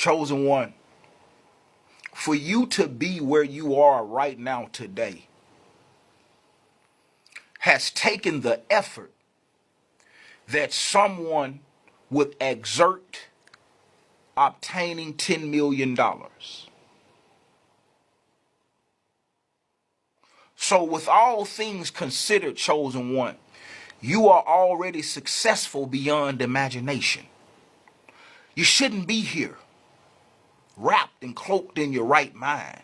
Chosen one, for you to be where you are right now today has taken the effort that someone would exert obtaining $10 million. So with all things considered, chosen one, you are already successful beyond imagination. You shouldn't be here, wrapped and cloaked in your right mind,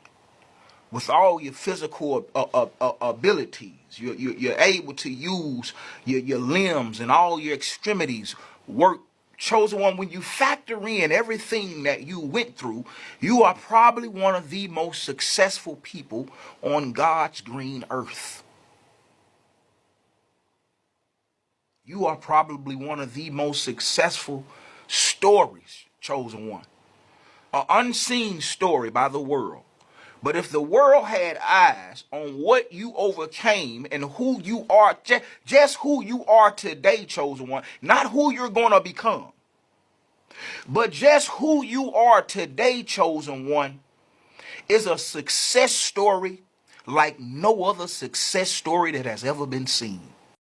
with all your physical abilities. You're able to use your limbs and all your extremities work. Chosen one, when you factor in everything that you went through, you are probably one of the most successful people on God's green earth. You are probably one of the most successful stories, chosen one. An unseen story by the world. But if the world had eyes on what you overcame and who you are, just who you are today, chosen one, not who you're going to become, but just who you are today, chosen one, is a success story like no other success story that has ever been seen.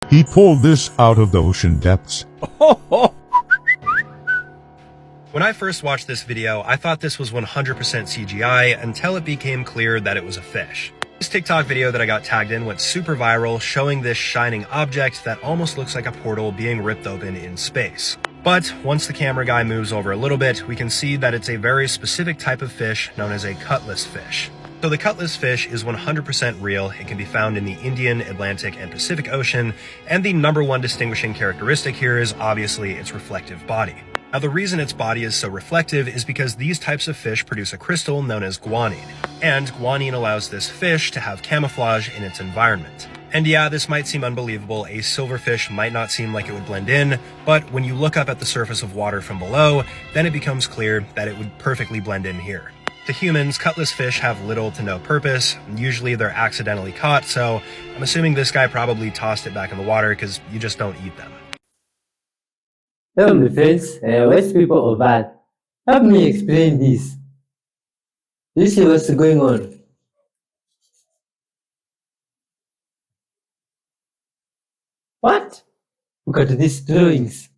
He pulled this out of the ocean depths. When I first watched this video, I thought this was 100% CGI until it became clear that it was a fish. This TikTok video that I got tagged in went super viral, showing this shining object that almost looks like a portal being ripped open in space. But once the camera guy moves over a little bit, we can see that it's a very specific type of fish known as a cutlass fish. So the cutlass fish is 100% real. It can be found in the Indian, Atlantic, and Pacific Ocean, and the number one distinguishing characteristic here is obviously its reflective body. Now, the reason its body is so reflective is because these types of fish produce a crystal known as guanine, and guanine allows this fish to have camouflage in its environment. And yeah, this might seem unbelievable. A silverfish might not seem like it would blend in, but when you look up at the surface of water from below, then it becomes clear that it would perfectly blend in here. To humans, cutlass fish have little to no purpose. Usually they're accidentally caught, so I'm assuming this guy probably tossed it back in the water because you just don't eat them. Hello my friends, West people of Earth, help me explain this. You see what's going on? What? Look at these drawings.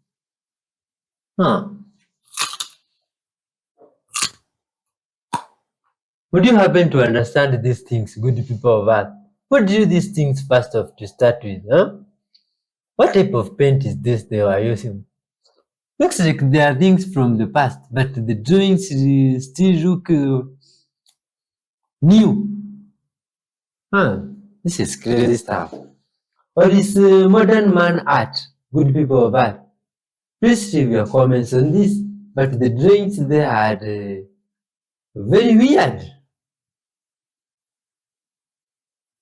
Would you happen to understand these things, good people of Earth? Who drew these things first off to start with, huh? What type of paint is this they are using? Looks like they are things from the past, but the drawings still look new. This is crazy stuff. Or is modern man art, good people of Earth? Please leave your comments on this, but the drawings there are very weird.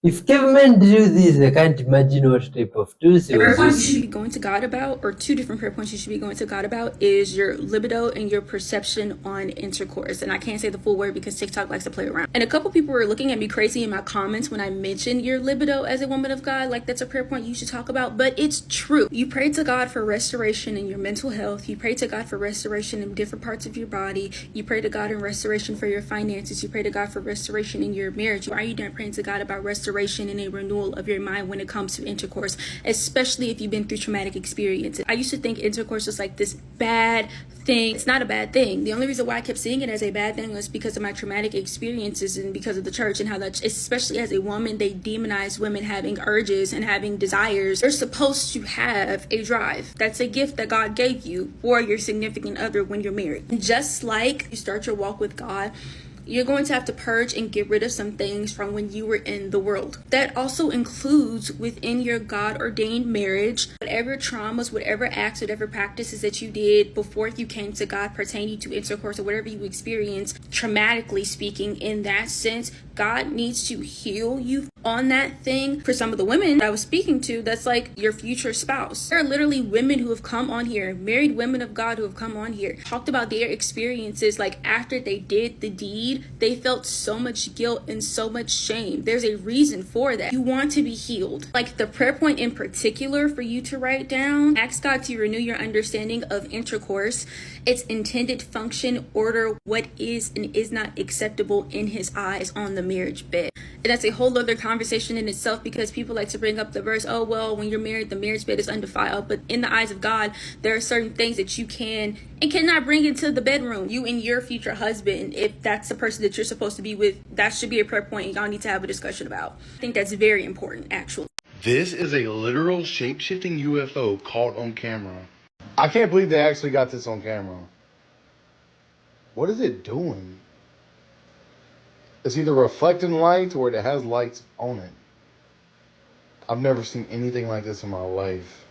If cavemen drew this, I can't imagine what type of tools they prayer were points you using. should be going to God about, or two different prayer points you should be going to God about, is your libido and your perception on intercourse. And I can't say the full word because TikTok likes to play around. And a couple people were looking at me crazy in my comments when I mentioned your libido as a woman of God, like that's a prayer point you should talk about, but it's true. You pray to God for restoration in your mental health. You pray to God for restoration in different parts of your body. You pray to God in restoration for your finances. You pray to God for restoration in your marriage. Why are you not praying to God about restoration and a renewal of your mind when it comes to intercourse, especially if you've been through traumatic experiences? I used to think intercourse was like this bad thing. It's not a bad thing. The only reason why I kept seeing it as a bad thing was because of my traumatic experiences and because of the church and how that, especially as a woman, they demonize women having urges and having desires. You're supposed to have a drive. That's a gift that God gave you for your significant other when you're married. And just like you start your walk with God, you're going to have to purge and get rid of some things from when you were in the world. That also includes within your God-ordained marriage, whatever traumas, whatever acts, whatever practices that you did before you came to God pertaining to intercourse or whatever you experienced, traumatically speaking, in that sense, God needs to heal you on that thing. For some of the women I was speaking to, that's like your future spouse. There are literally women who have come on here, married women of God who have come on here, talked about their experiences. Like after they did the deed, they felt so much guilt and so much shame. There's a reason for that. You want to be healed. Like the prayer point in particular for you to write down, ask God to renew your understanding of intercourse, its intended function, order, what is and is not acceptable in his eyes on the marriage bed. And that's a whole other conversation in itself, because people like to bring up the verse, oh, well, when you're married, the marriage bed is undefiled. But in the eyes of God, there are certain things that you can and cannot bring into the bedroom. You and your future husband, if that's the person that you're supposed to be with, that should be a prayer point and y'all need to have a discussion about. I think that's very important, actually. This is a literal shape-shifting UFO caught on camera. I can't believe they actually got this on camera. What is it doing? It's either reflecting light or it has lights on it. I've never seen anything like this in my life.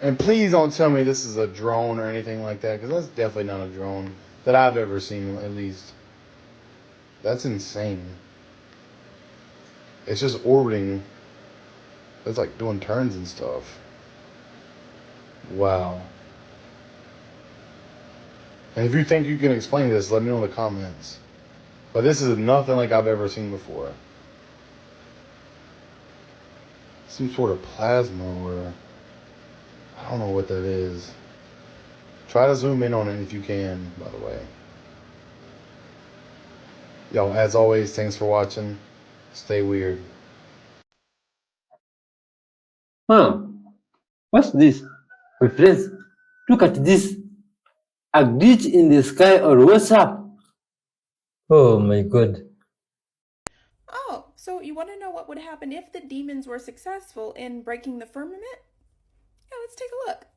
And please don't tell me this is a drone or anything like that, because that's definitely not a drone that I've ever seen, at least. That's insane. It's just orbiting. It's like doing turns and stuff. Wow. And if you think you can explain this, let me know in the comments. But this is nothing like I've ever seen before. Some sort of plasma or I don't know what that is. Try to zoom in on it if you can, by the way. Yo, as always, thanks for watching. Stay weird. Huh? What's this? My friends, look at this. A glitch in the sky or what's up? Oh my god. Oh, so you want to know what would happen if the demons were successful in breaking the firmament? Yeah, let's take a look.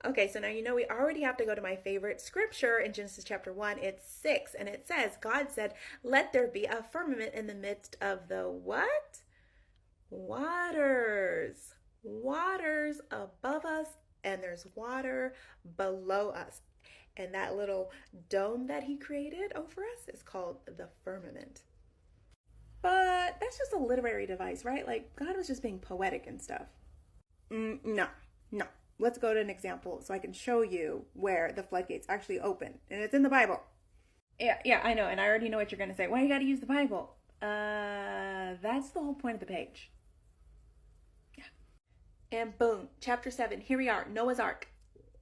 Okay, so now you know we already have to go to my favorite scripture in Genesis chapter 1. It's 6, and it says, God said, let there be a firmament in the midst of the what? Waters. Waters above us, and there's water below us. And that little dome that he created over us is called the firmament. But that's just a literary device, right? Like, God was just being poetic and stuff. No. Let's go to an example so I can show you where the floodgates actually open. And it's in the Bible. Yeah, I know. And I already know what you're going to say. Why you got to use the Bible? That's the whole point of the page. Yeah. And boom, chapter 7. Here we are, Noah's Ark.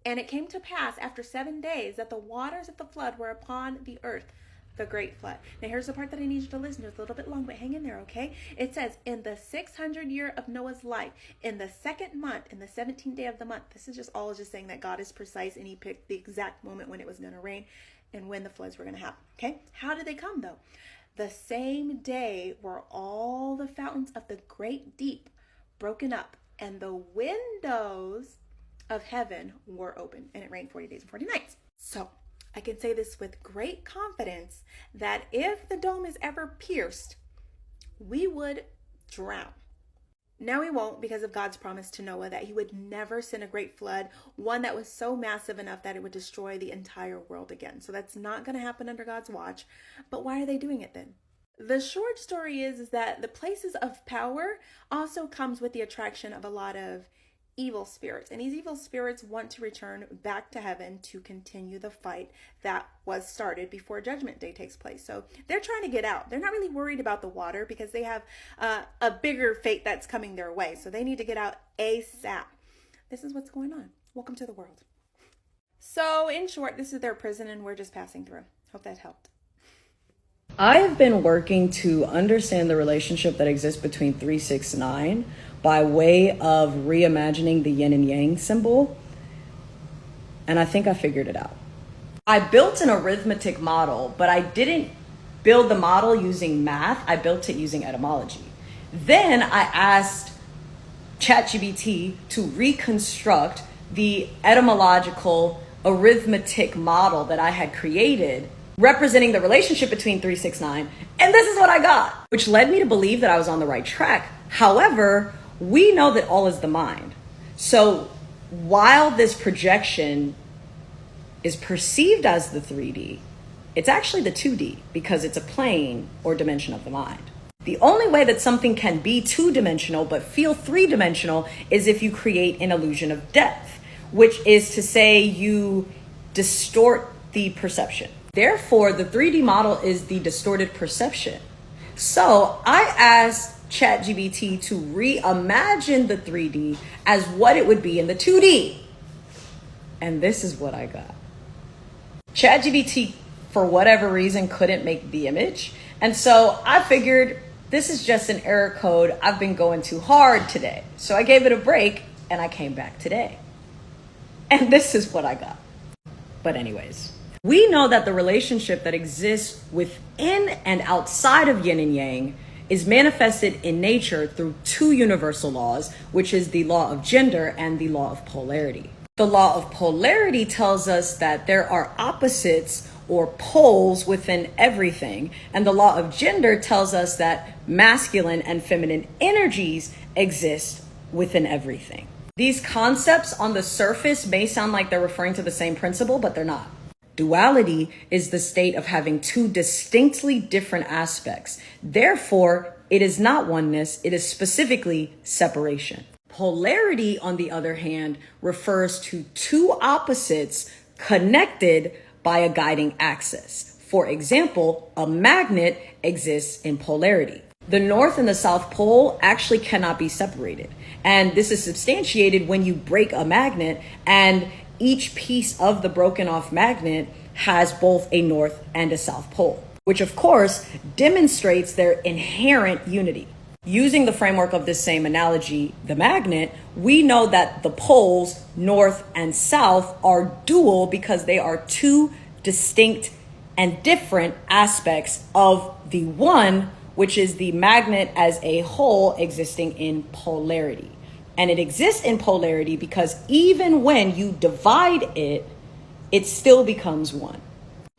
And it came to pass after 7 days that the waters of the flood were upon the earth, the great flood. Now here's the part that I need you to listen to. It's a little bit long, but hang in there, okay? It says, in the 600th year of Noah's life, in the 2nd month, in the 17th day of the month. This is just saying that God is precise and he picked the exact moment when it was going to rain and when the floods were going to happen, okay? How did they come though? The same day were all the fountains of the great deep broken up, and the windows of heaven were open, and it rained 40 days and 40 nights. So I can say this with great confidence that if the dome is ever pierced, we would drown. Now we won't, because of God's promise to Noah that he would never send a great flood, one that was so massive enough that it would destroy the entire world again. So that's not going to happen under God's watch. But why are they doing it then? The short story is that the places of power also comes with the attraction of a lot of evil spirits, and these evil spirits want to return back to heaven to continue the fight that was started before Judgment Day takes place. So they're trying to get out. They're not really worried about the water because they have a bigger fate that's coming their way. So they need to get out ASAP. This is what's going on. Welcome to the world. So in short, this is their prison and we're just passing through. Hope that helped. I have been working to understand the relationship that exists between 369 by way of reimagining the yin and yang symbol, and I think I figured it out. I built an arithmetic model, but I didn't build the model using math. I built it using etymology. Then I asked ChatGPT to reconstruct the etymological arithmetic model that I had created, representing the relationship between 369, and this is what I got, which led me to believe that I was on the right track. However, we know that all is the mind. So while this projection is perceived as the 3D, it's actually the 2D because it's a plane or dimension of the mind. The only way that something can be two-dimensional but feel three-dimensional is if you create an illusion of depth, which is to say you distort the perception. Therefore, the 3D model is the distorted perception. So I asked ChatGPT to reimagine the 3D as what it would be in the 2D. And this is what I got. ChatGPT, for whatever reason, couldn't make the image. And so I figured this is just an error code. I've been going too hard today. So I gave it a break and I came back today. And this is what I got. But anyways, we know that the relationship that exists within and outside of yin and yang is manifested in nature through two universal laws, which is the law of gender and the law of polarity. The law of polarity tells us that there are opposites or poles within everything. And the law of gender tells us that masculine and feminine energies exist within everything. These concepts on the surface may sound like they're referring to the same principle, but they're not. Duality is the state of having two distinctly different aspects. Therefore, it is not oneness, it is specifically separation. Polarity, on the other hand, refers to two opposites connected by a guiding axis. For example, a magnet exists in polarity. The North and the South Pole actually cannot be separated. And this is substantiated when you break a magnet and each piece of the broken off magnet has both a North and a South Pole, which of course demonstrates their inherent unity. Using the framework of this same analogy, the magnet, we know that the poles, north and south, are dual because they are two distinct and different aspects of the one, which is the magnet as a whole existing in polarity. And it exists in polarity because even when you divide it, it still becomes one.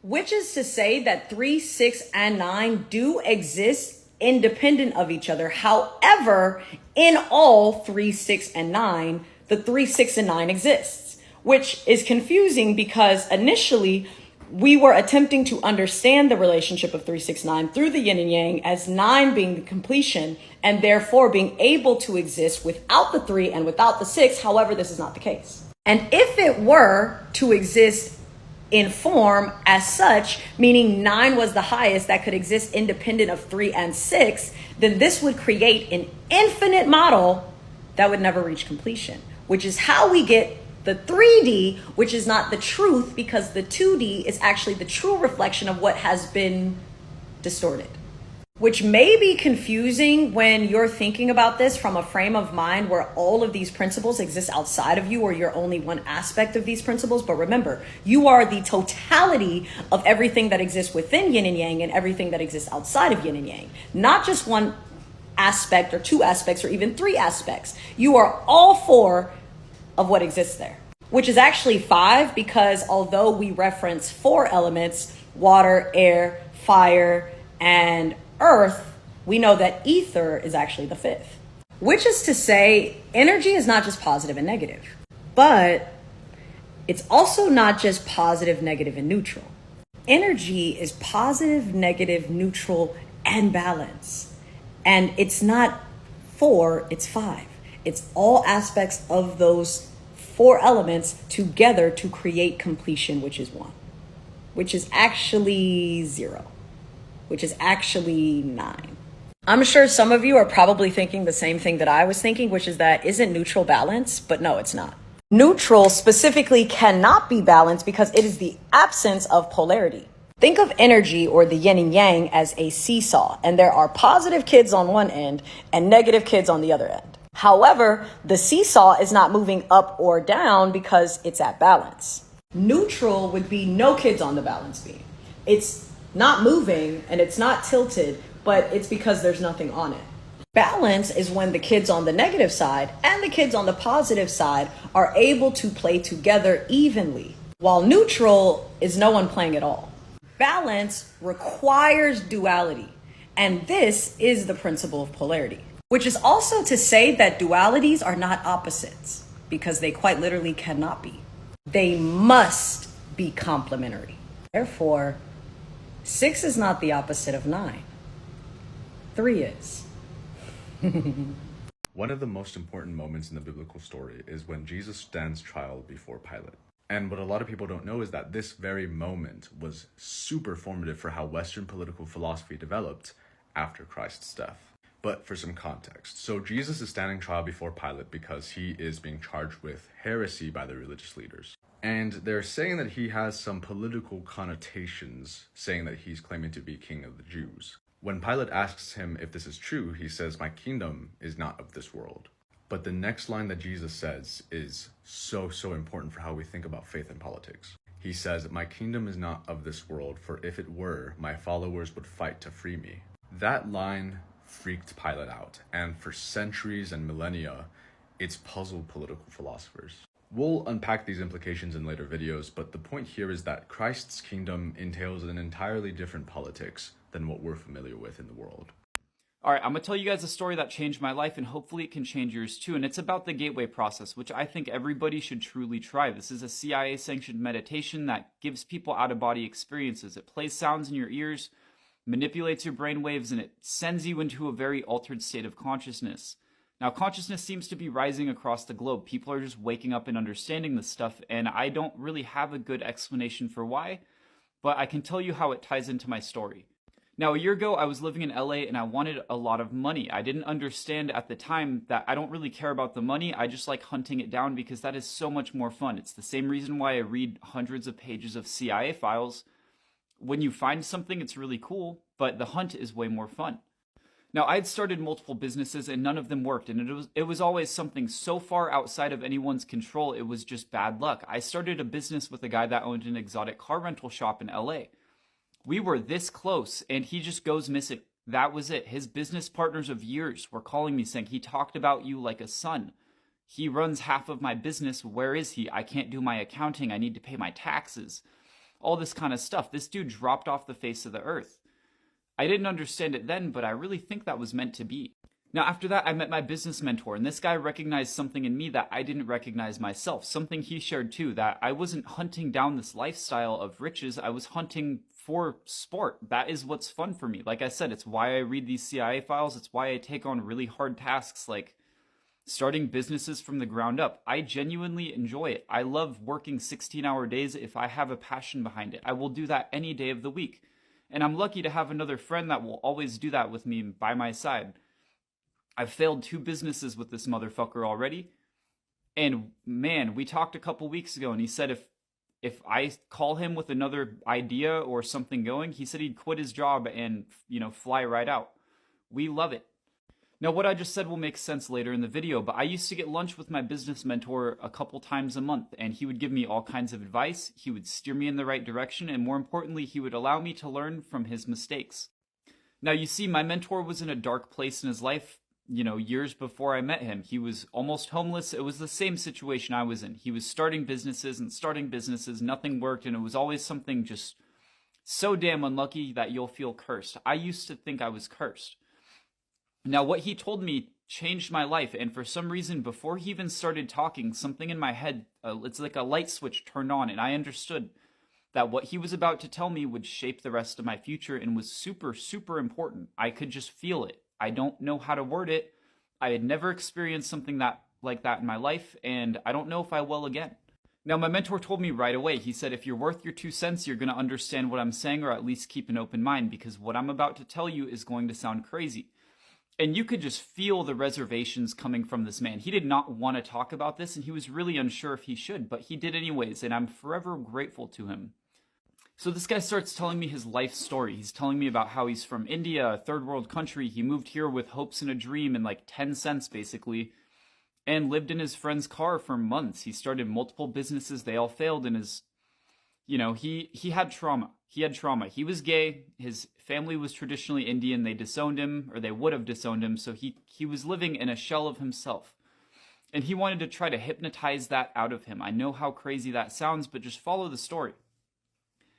Which is to say that 3, 6, and 9 do exist independent of each other. However, in all 3, 6, and 9, the 3, 6, and 9 exists, which is confusing because initially we were attempting to understand the relationship of 3, 6, 9 through the yin and yang as 9 being the completion and therefore being able to exist without the 3 and without the 6. However, this is not the case. And if it were to exist in form as such, meaning 9 was the highest that could exist independent of 3 and 6, then this would create an infinite model that would never reach completion, which is how we get the 3D, which is not the truth because the 2D is actually the true reflection of what has been distorted. Which may be confusing when you're thinking about this from a frame of mind where all of these principles exist outside of you or you're only one aspect of these principles. But remember, you are the totality of everything that exists within yin and yang and everything that exists outside of yin and yang. Not just one aspect or two aspects or even three aspects. You are all four of what exists there, which is actually 5 because although we reference 4 elements, water, air, fire, and earth, we know that ether is actually the 5th, which is to say energy is not just positive and negative, but it's also not just positive, negative, and neutral. Energy is positive, negative, neutral, and balance. And it's not 4, it's 5. It's all aspects of those 4 elements together to create completion, which is 1, which is actually 0. Which is actually 9. I'm sure some of you are probably thinking the same thing that I was thinking, which is that isn't neutral balance? But no, it's not. Neutral specifically cannot be balanced because it is the absence of polarity. Think of energy or the yin and yang as a seesaw, and there are positive kids on one end and negative kids on the other end. However, the seesaw is not moving up or down because it's at balance. Neutral would be no kids on the balance beam. It's not moving and it's not tilted, but it's because there's nothing on it. Balance is when the kids on the negative side and the kids on the positive side are able to play together evenly, while neutral is no one playing at all. Balance requires duality, and this is the principle of polarity, which is also to say that dualities are not opposites because they quite literally cannot be. They must be complementary. Therefore, 6 is not the opposite of 9. 3 is. One of the most important moments in the biblical story is when Jesus stands trial before Pilate. And what a lot of people don't know is that this very moment was super formative for how Western political philosophy developed after Christ's death. But for some context, so Jesus is standing trial before Pilate because he is being charged with heresy by the religious leaders. And they're saying that he has some political connotations, saying that he's claiming to be king of the Jews. When Pilate asks him if this is true, he says, "My kingdom is not of this world." But the next line that Jesus says is so important for how we think about faith and politics. He says, "My kingdom is not of this world, for if it were, my followers would fight to free me." That line freaked Pilate out, and for centuries and millennia, it's puzzled political philosophers. We'll unpack these implications in later videos, but the point here is that Christ's kingdom entails an entirely different politics than what we're familiar with in the world. All right, I'm going to tell you guys a story that changed my life, and hopefully it can change yours too. And it's about the gateway process, which I think everybody should truly try. This is a CIA-sanctioned meditation that gives people out-of-body experiences. It plays sounds in your ears, manipulates your brain waves, and it sends you into a very altered state of consciousness. Now, consciousness seems to be rising across the globe. People are just waking up and understanding this stuff, and I don't really have a good explanation for why, but I can tell you how it ties into my story. Now, a year ago, I was living in LA and I wanted a lot of money. I didn't understand at the time that I don't really care about the money. I just like hunting it down because that is so much more fun. It's the same reason why I read hundreds of pages of CIA files. When you find something, it's really cool, but the hunt is way more fun. Now, I had started multiple businesses and none of them worked, and it was always something so far outside of anyone's control, it was just bad luck. I started a business with a guy that owned an exotic car rental shop in LA. We were this close, and he just goes missing. That was it. His business partners of years were calling me saying, "He talked about you like a son. He runs half of my business. Where is he? I can't do my accounting. I need to pay my taxes." All this kind of stuff. This dude dropped off the face of the earth. I didn't understand it then, but I really think that was meant to be. Now, after that, I met my business mentor, and this guy recognized something in me that I didn't recognize myself. Something he shared too, that I wasn't hunting down this lifestyle of riches. I was hunting for sport. That is what's fun for me. Like I said, it's why I read these CIA files. It's why I take on really hard tasks like starting businesses from the ground up. I genuinely enjoy it. I love working 16-hour days if I have a passion behind it. I will do that any day of the week. And I'm lucky to have another friend that will always do that with me by my side. I've failed 2 businesses with this motherfucker already. And man, we talked a couple weeks ago and he said if I call him with another idea or something going, he said he'd quit his job and, fly right out. We love it. Now, what I just said will make sense later in the video, but I used to get lunch with my business mentor a couple times a month, and he would give me all kinds of advice, he would steer me in the right direction, and more importantly, he would allow me to learn from his mistakes. Now, you see, my mentor was in a dark place in his life, years before I met him. He was almost homeless. It was the same situation I was in. He was starting businesses, nothing worked, and it was always something just so damn unlucky that you'll feel cursed. I used to think I was cursed. Now, what he told me changed my life, and for some reason, before he even started talking, something in my head, it's like a light switch turned on, and I understood that what he was about to tell me would shape the rest of my future and was super, super important. I could just feel it. I don't know how to word it. I had never experienced something like that in my life, and I don't know if I will again. Now, my mentor told me right away, he said, if you're worth your 2 cents, you're going to understand what I'm saying, or at least keep an open mind, because what I'm about to tell you is going to sound crazy. And you could just feel the reservations coming from this man. He did not want to talk about this, and he was really unsure if he should, but he did anyways, and I'm forever grateful to him. So this guy starts telling me his life story. He's telling me about how he's from India, a third world country. He moved here with hopes and a dream and like 10 cents basically, and lived in his friend's car for months. He started multiple businesses. They all failed, and he had trauma. He was gay. His family was traditionally Indian. They disowned him, or they would have disowned him. So he was living in a shell of himself. And he wanted to try to hypnotize that out of him. I know how crazy that sounds, but just follow the story.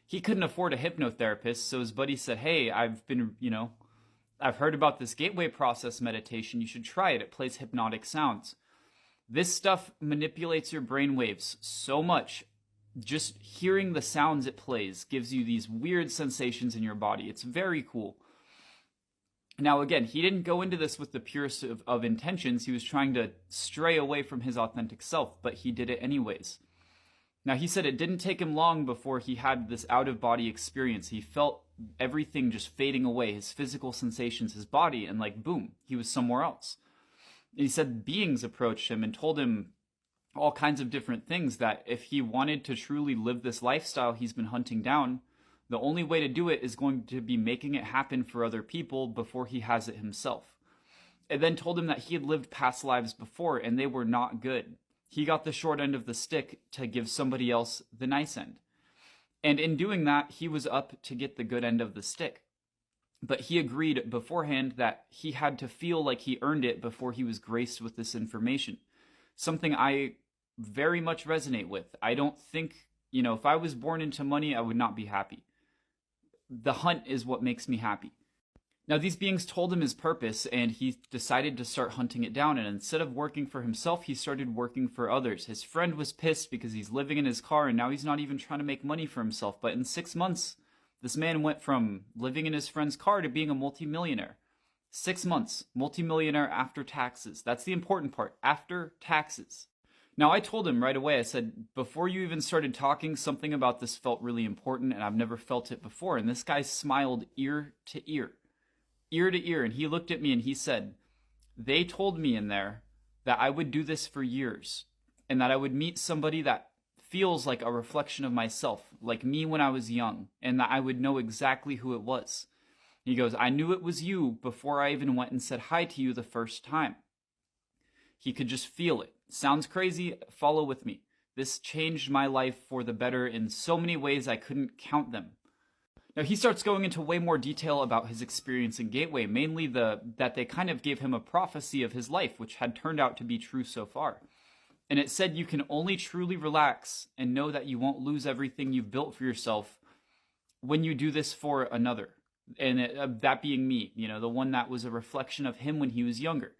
He couldn't afford a hypnotherapist, so his buddy said, "Hey, I've heard about this gateway process meditation. You should try it. It plays hypnotic sounds." This stuff manipulates your brain waves so much. Just hearing the sounds it plays gives you these weird sensations in your body. It's very cool. Now, again, he didn't go into this with the purest of intentions. He was trying to stray away from his authentic self, but he did it anyways. Now, he said it didn't take him long before he had this out-of-body experience. He felt everything just fading away, his physical sensations, his body, and like, boom, he was somewhere else. He said beings approached him and told him all kinds of different things, that if he wanted to truly live this lifestyle he's been hunting down, the only way to do it is going to be making it happen for other people before he has it himself. It then told him that he had lived past lives before and they were not good. He got the short end of the stick to give somebody else the nice end. And in doing that, he was up to get the good end of the stick. But he agreed beforehand that he had to feel like he earned it before he was graced with this information. Something I very much resonate with. I don't think, if I was born into money, I would not be happy. The hunt is what makes me happy. Now, these beings told him his purpose, and he decided to start hunting it down. And instead of working for himself, he started working for others. His friend was pissed because he's living in his car, and now he's not even trying to make money for himself. But in 6 months, this man went from living in his friend's car to being a multimillionaire. 6 months, multimillionaire after taxes. That's the important part, after taxes. Now, I told him right away, I said, before you even started talking, something about this felt really important, and I've never felt it before. And this guy smiled ear to ear, and he looked at me and he said, they told me in there that I would do this for years, and that I would meet somebody that feels like a reflection of myself, like me when I was young, and that I would know exactly who it was. He goes, I knew it was you before I even went and said hi to you the first time. He could just feel it. Sounds crazy? Follow with me. This changed my life for the better in so many ways I couldn't count them. Now, he starts going into way more detail about his experience in Gateway, mainly that they kind of gave him a prophecy of his life, which had turned out to be true so far. And it said you can only truly relax and know that you won't lose everything you've built for yourself when you do this for another. And that being me, the one that was a reflection of him when he was younger.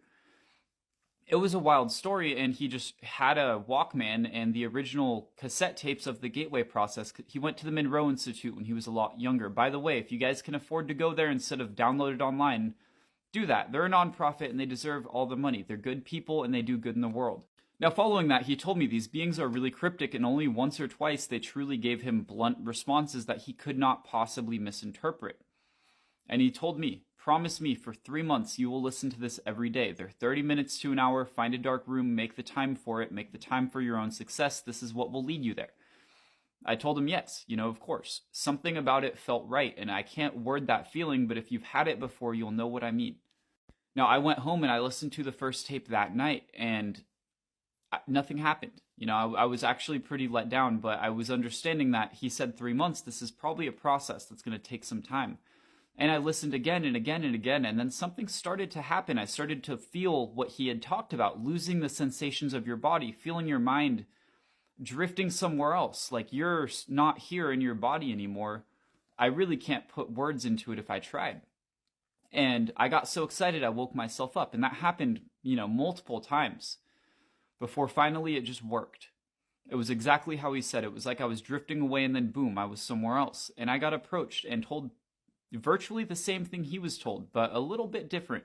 It was a wild story, and he just had a Walkman and the original cassette tapes of the Gateway process. He went to the Monroe Institute when he was a lot younger. By the way, if you guys can afford to go there instead of download it online, do that. They're a nonprofit and they deserve all the money. They're good people and they do good in the world. Now, following that, he told me these beings are really cryptic, and only once or twice they truly gave him blunt responses that he could not possibly misinterpret. And he told me, promise me for 3 months you will listen to this every day. They're 30 minutes to an hour. Find a dark room, make the time for it, make the time for your own success. This is what will lead you there. I told him yes, of course. Something about it felt right, and I can't word that feeling, but if you've had it before, you'll know what I mean. Now, I went home and I listened to the first tape that night, and nothing happened. I was actually pretty let down, but I was understanding that he said 3 months. This is probably a process that's going to take some time. And I listened again and again and again, and then something started to happen. I started to feel what he had talked about, losing the sensations of your body, feeling your mind drifting somewhere else, like you're not here in your body anymore. I really can't put words into it if I tried. And I got so excited I woke myself up, and that happened, multiple times before finally it just worked. It was exactly how he said. It was like I was drifting away and then boom, I was somewhere else. And I got approached and told virtually the same thing he was told, but a little bit different.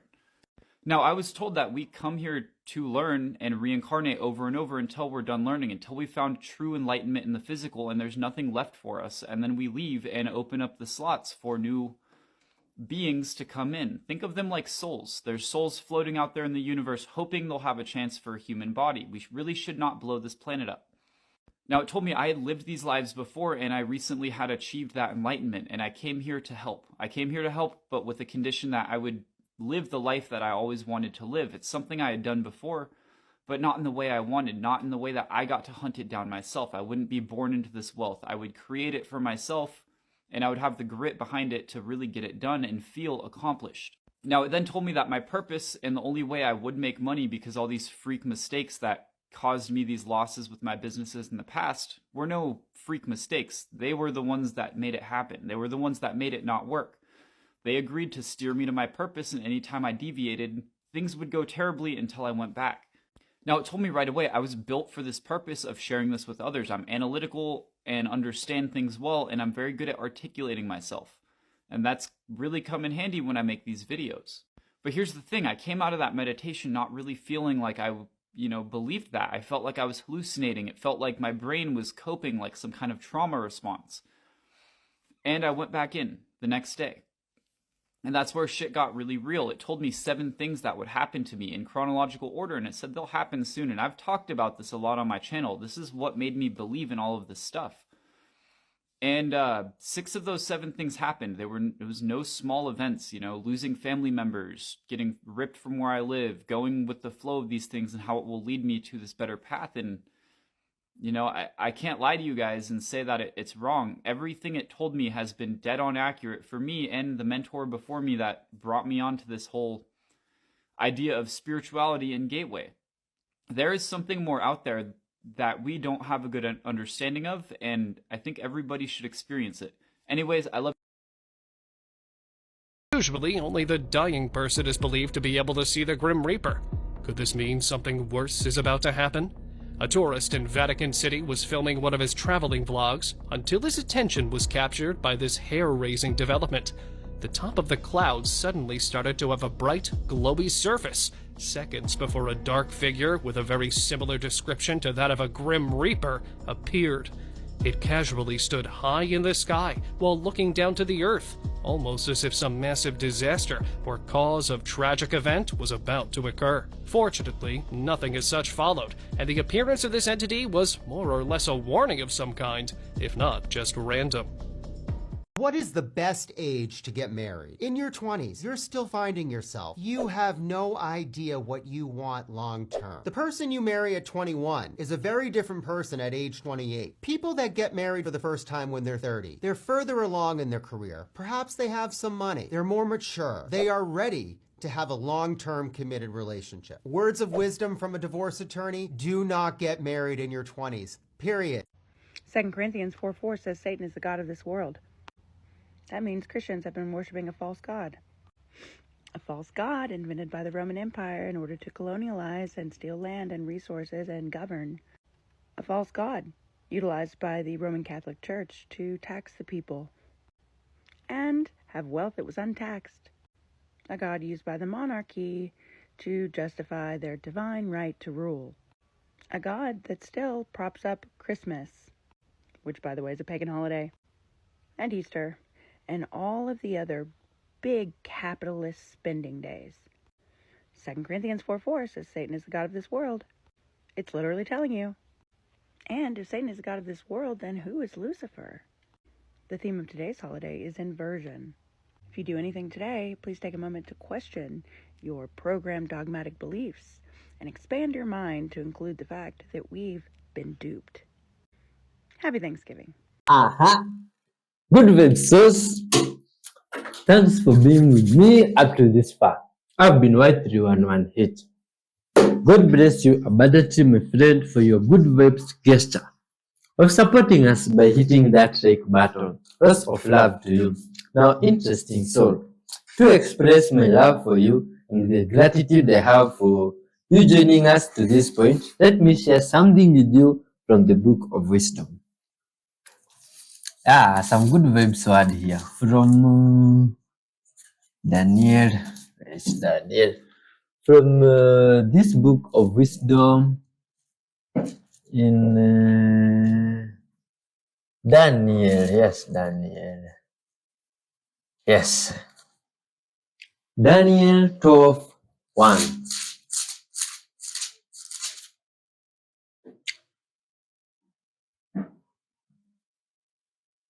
Now, I was told that we come here to learn and reincarnate over and over until we're done learning, until we found true enlightenment in the physical and there's nothing left for us, and then we leave and open up the slots for new beings to come in. Think of them like souls. There's souls floating out there in the universe hoping they'll have a chance for a human body. We really should not blow this planet up. Now, it told me I had lived these lives before, and I recently had achieved that enlightenment, and I came here to help. I came here to help, but with the condition that I would live the life that I always wanted to live. It's something I had done before, but not in the way I wanted, not in the way that I got to hunt it down myself. I wouldn't be born into this wealth. I would create it for myself, and I would have the grit behind it to really get it done and feel accomplished. Now, it then told me that my purpose and the only way I would make money, because all these freak mistakes that caused me these losses with my businesses in the past were no freak mistakes. They were the ones that made it happen. They were the ones that made it not work. They agreed to steer me to my purpose, and anytime I deviated, things would go terribly until I went back. Now, it told me right away I was built for this purpose of sharing this with others. I'm analytical and understand things well, and I'm very good at articulating myself. And that's really come in handy when I make these videos. But here's the thing, I came out of that meditation not really feeling like I, believed that. I felt like I was hallucinating. It felt like my brain was coping like some kind of trauma response. And I went back in the next day. And that's where shit got really real. It told me 7 things that would happen to me in chronological order, and it said they'll happen soon. And I've talked about this a lot on my channel. This is what made me believe in all of this stuff. And 6 of those 7 things happened. It was no small events, losing family members, getting ripped from where I live, going with the flow of these things and how it will lead me to this better path. And I can't lie to you guys and say that it's wrong. Everything it told me has been dead on accurate for me and the mentor before me that brought me onto this whole idea of spirituality and gateway. There is something more out there that we don't have a good understanding of, and I think everybody should experience it. Anyways, I love. Usually, only the dying person is believed to be able to see the Grim Reaper. Could this mean something worse is about to happen? A tourist in Vatican City was filming one of his traveling vlogs until his attention was captured by this hair-raising development. The top of the clouds suddenly started to have a bright, glowy surface, seconds before a dark figure with a very similar description to that of a Grim Reaper appeared. It casually stood high in the sky while looking down to the earth, almost as if some massive disaster or cause of tragic event was about to occur. Fortunately, nothing as such followed, and the appearance of this entity was more or less a warning of some kind, if not just random. What is the best age to get married? In your 20s, you're still finding yourself. You have no idea what you want long term. The person you marry at 21 is a very different person at age 28. People that get married for the first time when they're 30, they're further along in their career. Perhaps they have some money. They're more mature. They are ready to have a long-term committed relationship. Words of wisdom from a divorce attorney: do not get married in your 20s, period. 2 Corinthians 4:4 says Satan is the god of this world. That means Christians have been worshiping a false god. A false god invented by the Roman Empire in order to colonialize and steal land and resources and govern. A false god utilized by the Roman Catholic Church to tax the people and have wealth that was untaxed. A god used by the monarchy to justify their divine right to rule. A god that still props up Christmas, which by the way is a pagan holiday, and Easter, and all of the other big capitalist spending days. 2 Corinthians 4:4 says Satan is the god of this world. It's literally telling you. And if Satan is the god of this world, then who is Lucifer? The theme of today's holiday is inversion. If you do anything today, please take a moment to question your programmed dogmatic beliefs and expand your mind to include the fact that we've been duped. Happy Thanksgiving. Aha! Good vibes, sos. Thanks for being with me up to this far. I've been Y311H. God bless you abundantly, my friend, for your good vibes gesture of supporting us by hitting that like button. Lots of love to you. Now, interesting soul, to express my love for you and the gratitude I have for you joining us to this point, let me share something with you from the Book of Wisdom. Some good vibes word here from Daniel. It's Daniel. From this Book of Wisdom in Daniel. Yes, Daniel. Yes. Daniel 12:1.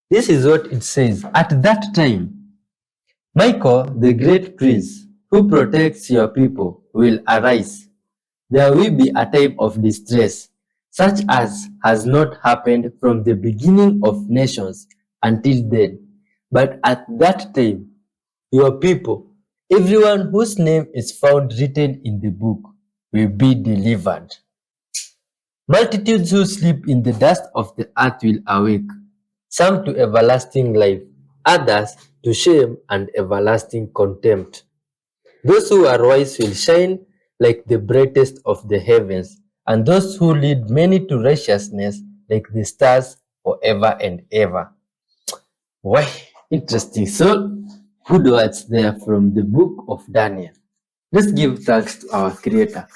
This is what it says. At that time, Michael, the great prince, who protects your people, will arise. There will be a time of distress, such as has not happened from the beginning of nations until then. But at that time, your people, everyone whose name is found written in the book, will be delivered. Multitudes who sleep in the dust of the earth will awake, some to everlasting life, others to shame and everlasting contempt. Those who are wise will shine like the brightest of the heavens, and those who lead many to righteousness like the stars forever and ever. Why? Interesting. So, good words there from the book of Daniel. Let's give thanks to our Creator.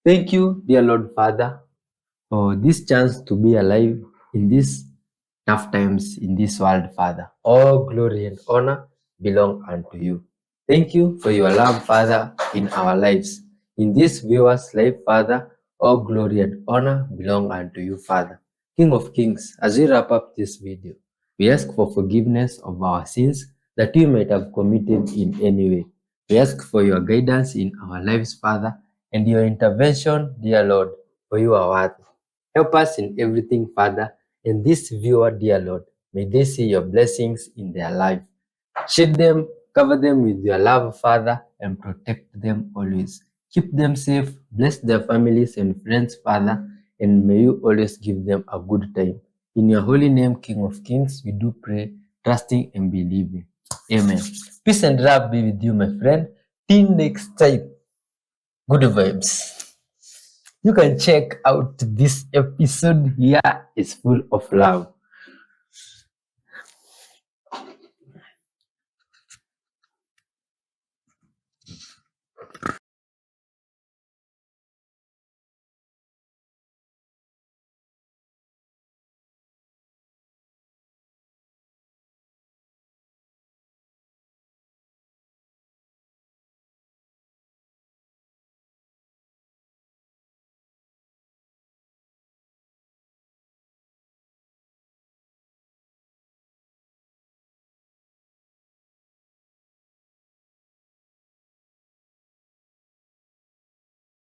Thank you, dear Lord Father, for this chance to be alive in these tough times in this world, Father. All glory and honor belong unto you. Thank you for your love, Father, in our lives. In this viewer's life, Father, all glory and honor belong unto you, Father. King of Kings, as we wrap up this video, we ask for forgiveness of our sins that we might have committed in any way. We ask for your guidance in our lives, Father, and your intervention, dear Lord, for you are worthy. Help us in everything, Father, and this viewer, dear Lord, may they see your blessings in their life. Shield them, cover them with your love, Father, and protect them always. Keep them safe, bless their families and friends, Father, and may you always give them a good time. In your holy name, King of Kings, we do pray, trusting and believing. Amen. Peace and love be with you, my friend. Till next time. Good vibes. You can check out this episode here. It's full of love.